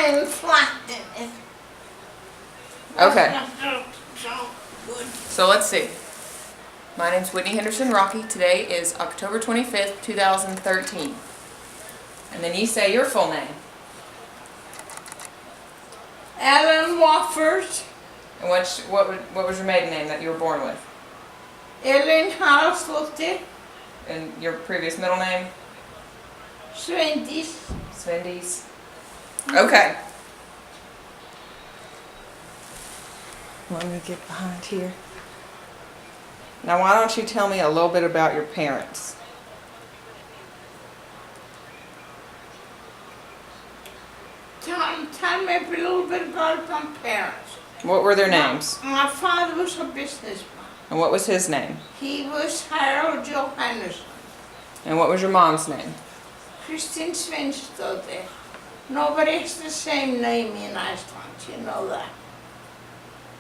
I'm flattening it. Okay. That's not so good. So let's see. My name's Whitney Henderson Rocky. Today is October 25th, 2013. And then you say your full name. Ellen Wofford. And what was your maiden name that you were born with? Ellen Haraldsdottir. And your previous middle name? Svendis. Svendy's. Okay. Let me get behind here. Now why don't you tell me a little bit about your parents? Tell me a little bit about my parents. What were their names? My father was a businessman. And what was his name? He was Harold Johannesson. And what was your mom's name? Kristin Svensdottir. Nobody has the same name in Iceland, you know that.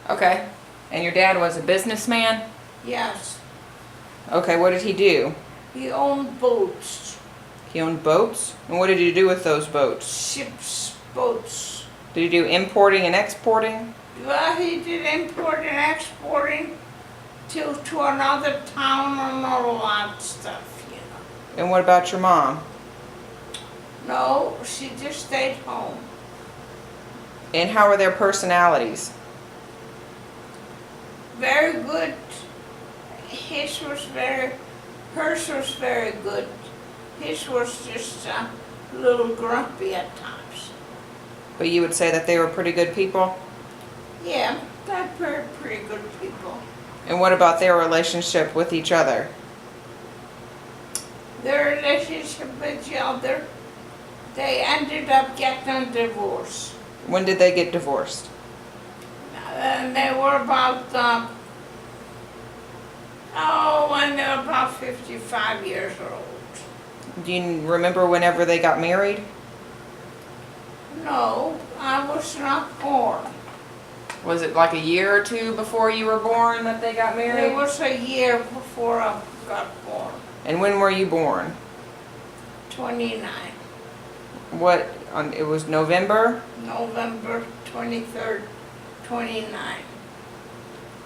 Okay. And your dad was a businessman? Yes. Okay, what did he do? He owned boats. He owned boats? And what did he do with those boats? Ships, boats. Did he do importing and exporting? Well, he did import and exporting to another town and all that stuff, you know. And what about your mom? No, she just stayed home. And how were their personalities? Very good. Hers was very good. His was just a little grumpy at times. But you would say that they were pretty good people? Yeah, they're pretty good people. And what about their relationship with each other? Their relationship with each other, they ended up getting a divorce. When did they get divorced? And they were about, when they were about 55 years old. Do you remember whenever they got married? No, I was not born. Was it like a year or two before you were born that they got married? It was a year before I got born. And when were you born? 29. It was November? November 23rd, 29.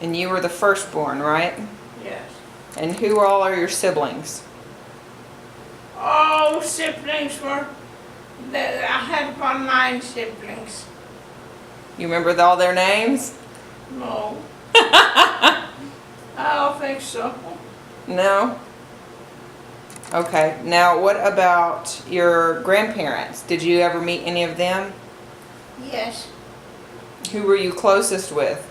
And you were the firstborn, right? Yes. And who all are your siblings? All siblings were, I had about 9 siblings. You remember all their names? No. I don't think so. No? Okay. Now, what about your grandparents? Did you ever meet any of them? Yes. Who were you closest with?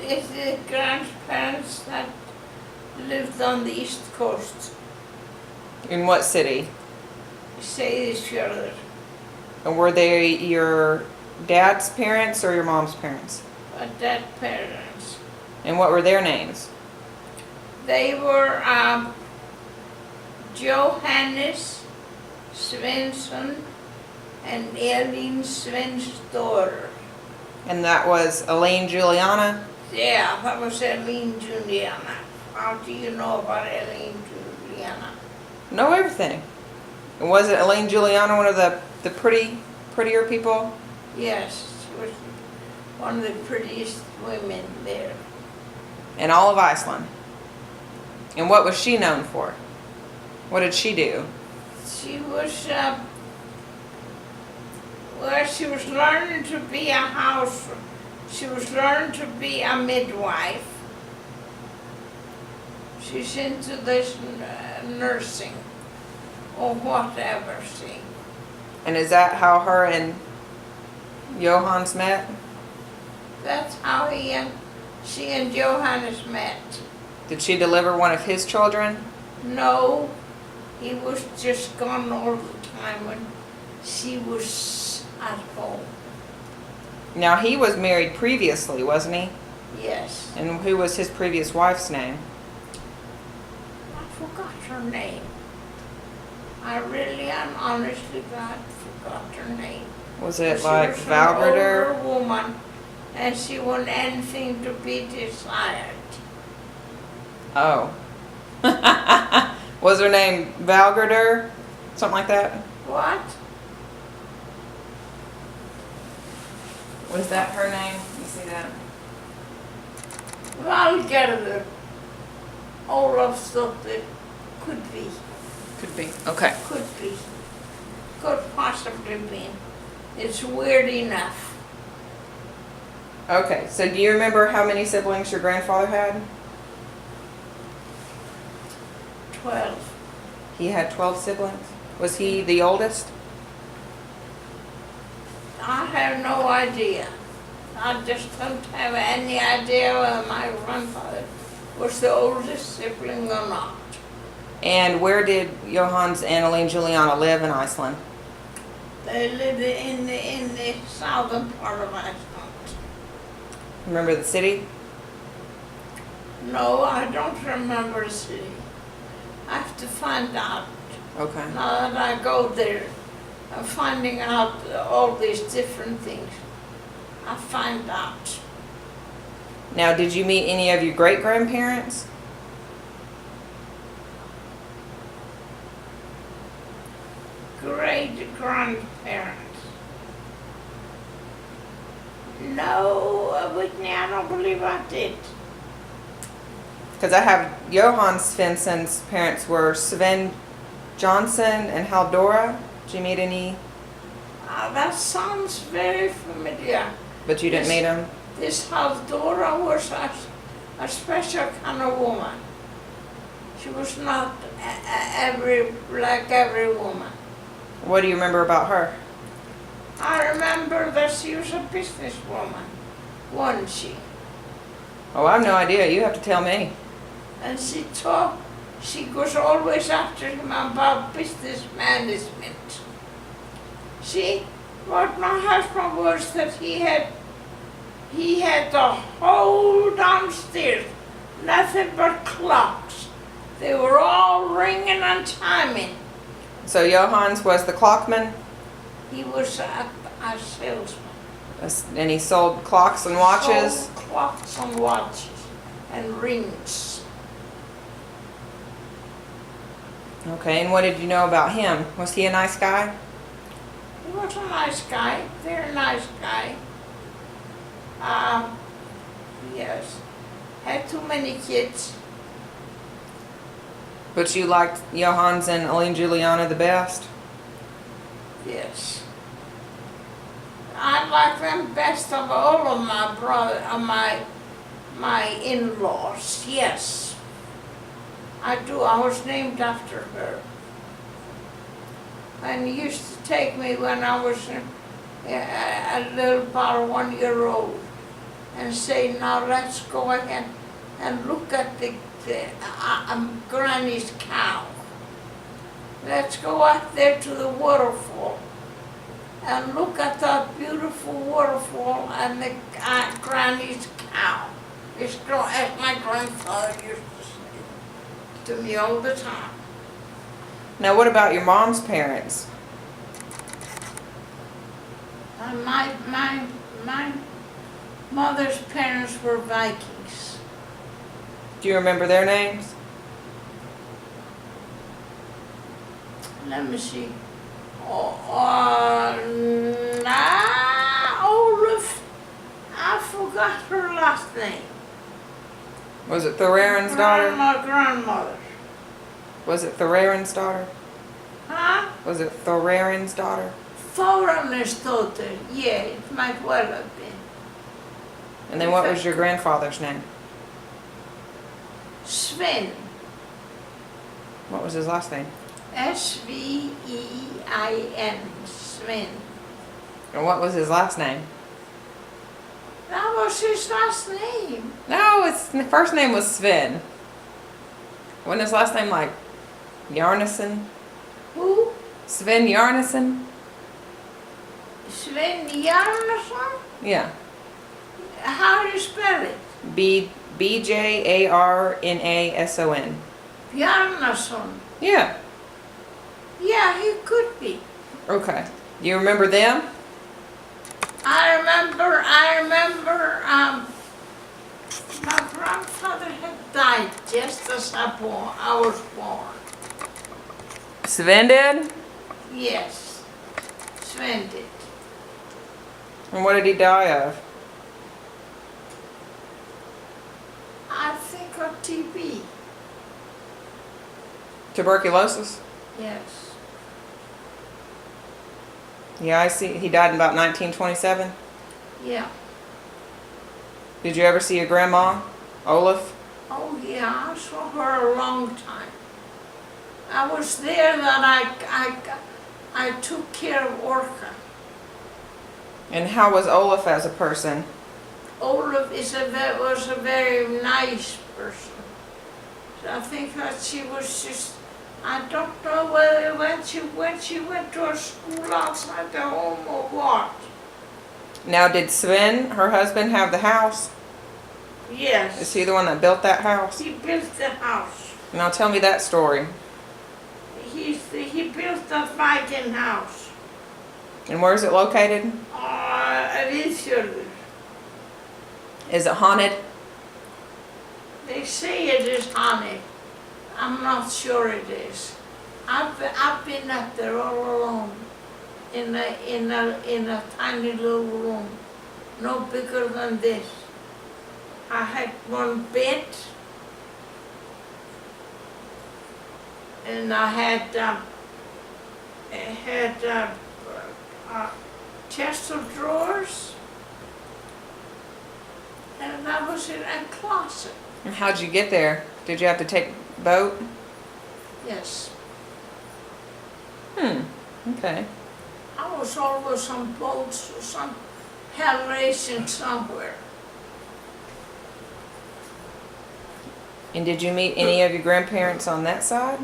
It's the grandparents that lived on the East Coast. In what city? Seyðisfjörður. And were they your dad's parents or your mom's parents? My dad's parents. And what were their names? They were Johannes Svensson and Elin Svensdottir. And that was Elaine Juliana? Yeah, that was Elin Juliana. How do you know about Elin Juliana? Know everything. And was it Elaine Juliana one of the prettier people? Yes, she was one of the prettiest women there. In all of Iceland. And what was she known for? What did she do? She was, she was learning to be a she was learning to be a midwife. She's into this nursing or whatever, see. And is that how her and Johannes met? That's how she and Johannes met. Did she deliver one of his children? No, he was just gone all the time when she was at home. Now he was married previously, wasn't he? Yes. And who was his previous wife's name? I forgot her name. I really and honestly God forgot her name. Was it She like was an Valgrider? older woman, and she wanted anything to be desired. Oh. Was her name Valgrider? Something like that? What? Was that her name? You see that? Valgerður. Ólafsdóttir. Could be. Could be. Okay. Could be. Could possibly be. It's weird enough. Okay, so do you remember how many siblings your grandfather had? 12. He had 12 siblings. Was he the oldest? I have no idea. I just don't have any idea whether my grandfather was the oldest sibling or not. And where did Johannes and Elaine Juliana live in Iceland? They lived in the southern part of Iceland. Remember the city? No, I don't remember the city. I have to find out. Okay. Now that I go there, I'm finding out all these different things. I find out. Now, did you meet any of your great-grandparents? Great grandparents. No, Whitney, I don't believe I did. Because I have Johan Svensson's parents were Sven Johnson and Haldora. Did you meet any? That sounds very familiar. But you didn't meet them? This Haldora was a special kind of woman. She was not like every woman. What do you remember about her? I remember that she was a businesswoman, wasn't she? Oh, I have no idea. You have to tell me. And she was always after him about business management. See, what my husband was that he had the whole downstairs, nothing but clocks. They were all ringing and chiming. So Johannes was the clockman, He was a salesman. and he sold clocks and watches. Sold clocks and watches and rings. Okay, and what did you know about him? Was he a nice guy? He was a nice guy, very nice guy. Yes, had too many kids. But you liked Johannes and Elaine Juliana the best? Yes. I like them best of all of my brother, my in-laws. Yes, I do. I was named after her, and he used to take me when I was a little about 1 year old, and say, "Now let's go again and look at the Granny's cow. Let's go out there to the waterfall and look at that beautiful waterfall and the Granny's cow." As my grandfather used to say to me all the time. Now, what about your mom's parents? And my mother's parents were Vikings. Do you remember their names? Let me see. Olaf, I forgot her last name. Was it Thoraren's daughter? My grandmother. Was it Thoraren's daughter? Huh? Was it Thoraren's daughter? Thoraren's daughter. Yeah, it might well have been. And then what was your grandfather's name? Sven. What was his last name? Svein. Sven. And what was his last name? That was his last name. No, the first name was Sven. Wasn't his last name like Jarnason? Who? Sven Jarnason? Sven Jarnason? Yeah. How do you spell it? B-J-A-R-N-A-S-O-N. Jarnason. Yeah. Yeah, he could be. Okay. Do you remember them? I remember, my grandfather had died just as I was born. Sven did? Yes, Sven did. And what did he die of? I think of TB. Tuberculosis? Yes. Yeah, I see. He died in about 1927. Yeah. Did you ever see your grandma, Olaf? Oh yeah, I saw her a long time. I was there that I took care of Orca. And how was Olaf as a person? Olaf was a very nice person. I think that she was just, I don't know whether when she went to a school outside the home or what. Now, did Sven, her husband, have the house? Yes. Is he the one that built that house? He built the house. Now tell me that story. He built the Viking house. And where is it located? Wofford. Is it haunted? They say it is haunted. I'm not sure it is. I've been up there all alone in a tiny little room, no bigger than this. I had one bed, and I had a chest of drawers, and that was in a closet. And how'd you get there? Did you have to take a boat? Yes. Okay. I was always on boats or some hell racing somewhere. And did you meet any of your grandparents on that side?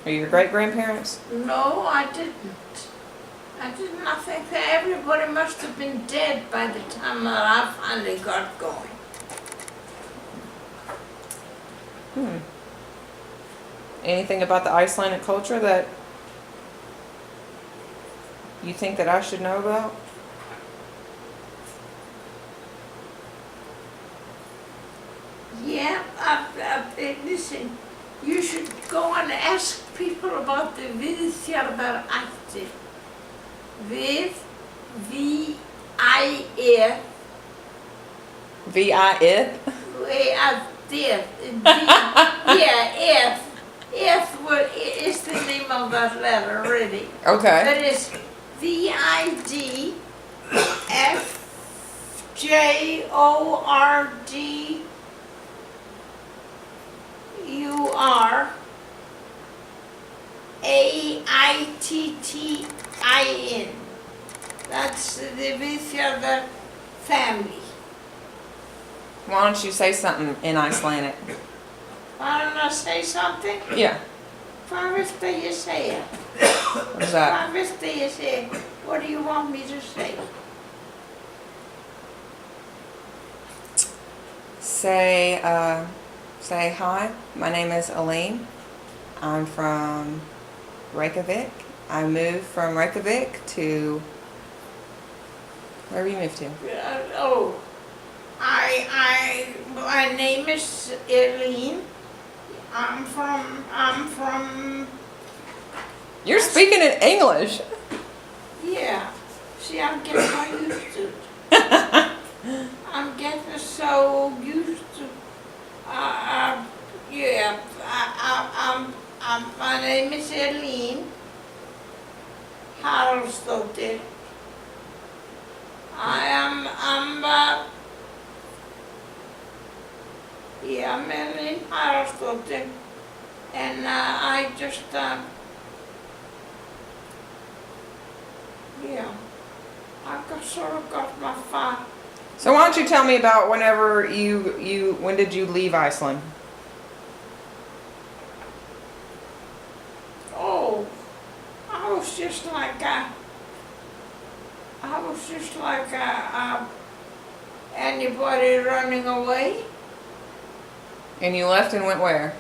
Or your great-grandparents? No, I didn't. I think that everybody must have been dead by the time that I finally got going. Anything about the Icelandic culture that you think that I should know about? Yeah, listen, you should go and ask people about the Viðfjarðarættir. V-I-F. V-I-F? Yeah, F is the name of that letter already. Okay. That is Viðfjordaitin. That's the Viðfjörðar family. Why don't you say something in Icelandic? Why don't I say something? Yeah. Hvað viltu ég segja? What is that? Hvað viltu ég segja? What do you want me to say? Say hi. My name is Aline. I'm from Reykjavik. I moved from Reykjavik to where you moved to? My name is Aline. I'm from. You're speaking in English. Yeah. See, I'm getting so used to it. I'm getting so used to. Yeah. My name is Aline Haraldsdóttir. I'm Aline Haraldsdóttir, and I just I sort of got my fire. So why don't you tell me about whenever when did you leave Iceland? Oh, I was just like anybody running away. And you left and went where?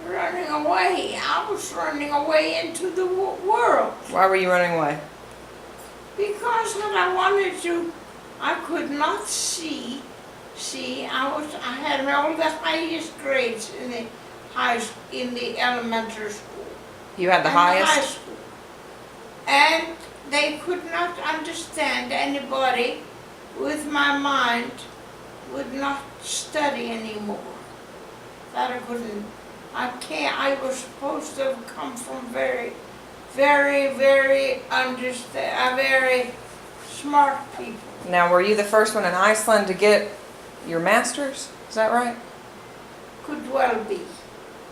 Running away. I was running away into the world. Why were you running away? Because that I wanted to, I could not see. I had all the highest grades in the elementary school. You had the and highest? high school. And they could not understand anybody with my mind would not study anymore. That I couldn't, I can't, I was supposed to have come from very, very, very very smart people. Now, were you the first one in Iceland to get your master's? Is that right? Could well be,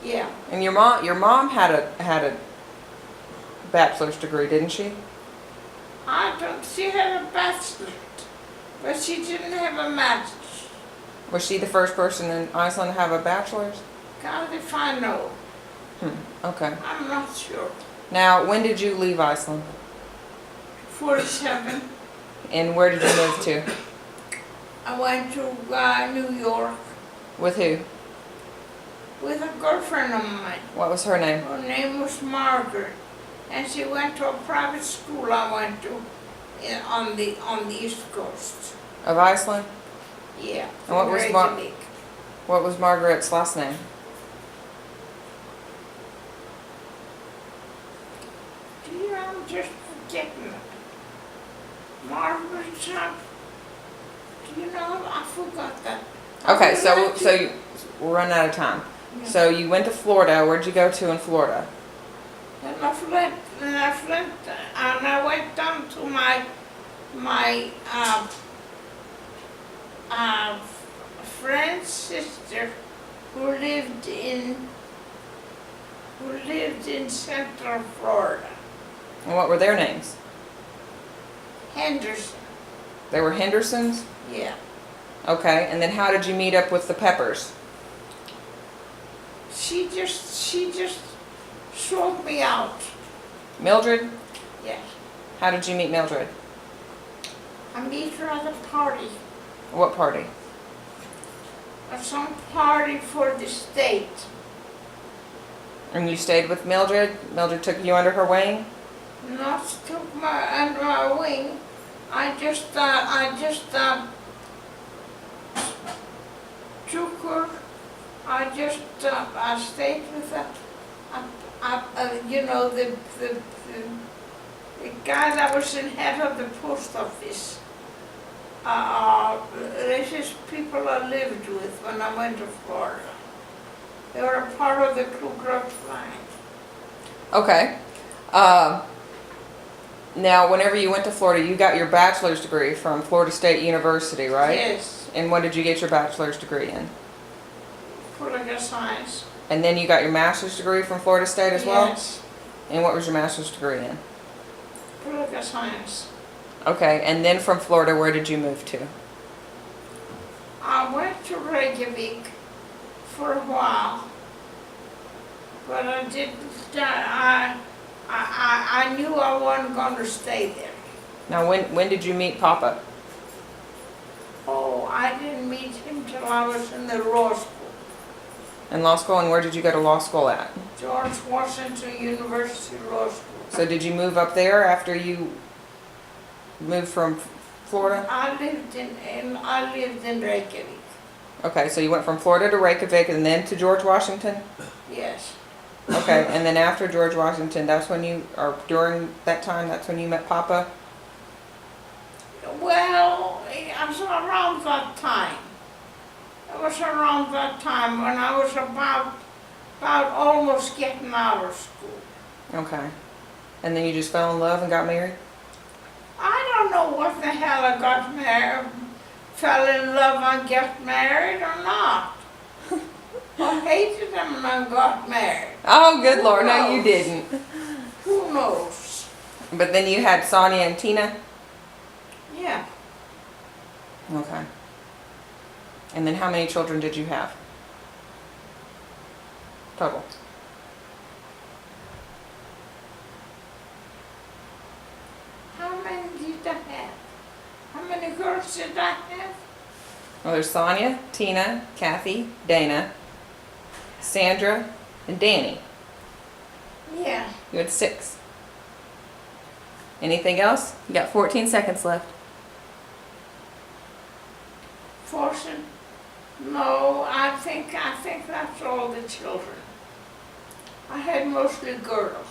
yeah. And your mom had a bachelor's degree, didn't she? She had a bachelor's, but she didn't have a master's. Was she the first person in Iceland to have a bachelor's? God, if I know. Okay. I'm not sure. Now, when did you leave Iceland? 47. And where did you move to? I went to New York With who? with a girlfriend of mine. What was her name? Her name was Margaret, and she went to a private school I went to on the East Coast. Of Iceland? Yeah. And what was Reykjavik. What was Margaret's last name? Dear, I'm just forgetting it. Margaret, do you know? I forgot that. Okay, so we're running out of time. Yeah. So you went to Florida. Where'd you go to in Florida? And I went down to my friend's sister who lived in Central Florida. And what were their names? Henderson. They were Hendersons? Yeah. Okay, and then how did you meet up with the Peppers? She just showed me out. Mildred? Yes. How did you meet Mildred? I meet her at a party. What party? At some party for the state. And you stayed with Mildred? Mildred took you under her wing? Not took under my wing. I just took her. I stayed with her. The guy that was in head of the post office. This is people I lived with when I went to Florida. They were a part of the Ku Klux Klan. Okay. Now, whenever you went to Florida, you got your bachelor's degree from Florida State University, right? Yes. And what did you get your bachelor's degree in? Political science. And then you got your master's degree from Florida State as well? Yes. And what was your master's degree in? Political science. Okay, and then from Florida, where did you move to? I went to Reykjavik for a while, but I didn't. I knew I wasn't going to stay there. Now, when did you meet Papa? Oh, I didn't meet him till I was in the law school. In law school, and where did you go to law school at? George Washington University Law School. So did you move up there after you moved from Florida? I lived in Reykjavik. Okay, so you went from Florida to Reykjavik and then to George Washington? Yes. Okay, and then after George Washington, that's when you, or during that time, that's when you met Papa? Well, it was around that time. It was around that time when I was about almost getting out of school. Okay. And then you just fell in love and got married? I don't know what the hell I got married, fell in love and got married or not. I hated him and I got married. Oh, good Who Lord, no you knows? didn't. Who knows? But then you had Sonia and Tina? Yeah. Okay. And then how many children did you have? Total. How many did I have? How many girls did I have? Well, there's Sonia, Tina, Kathy, Dana, Sandra, and Danny. Yeah. You had 6. Anything else? You got 14 seconds left. Fortune? No, I think that's all the children. I had mostly girls.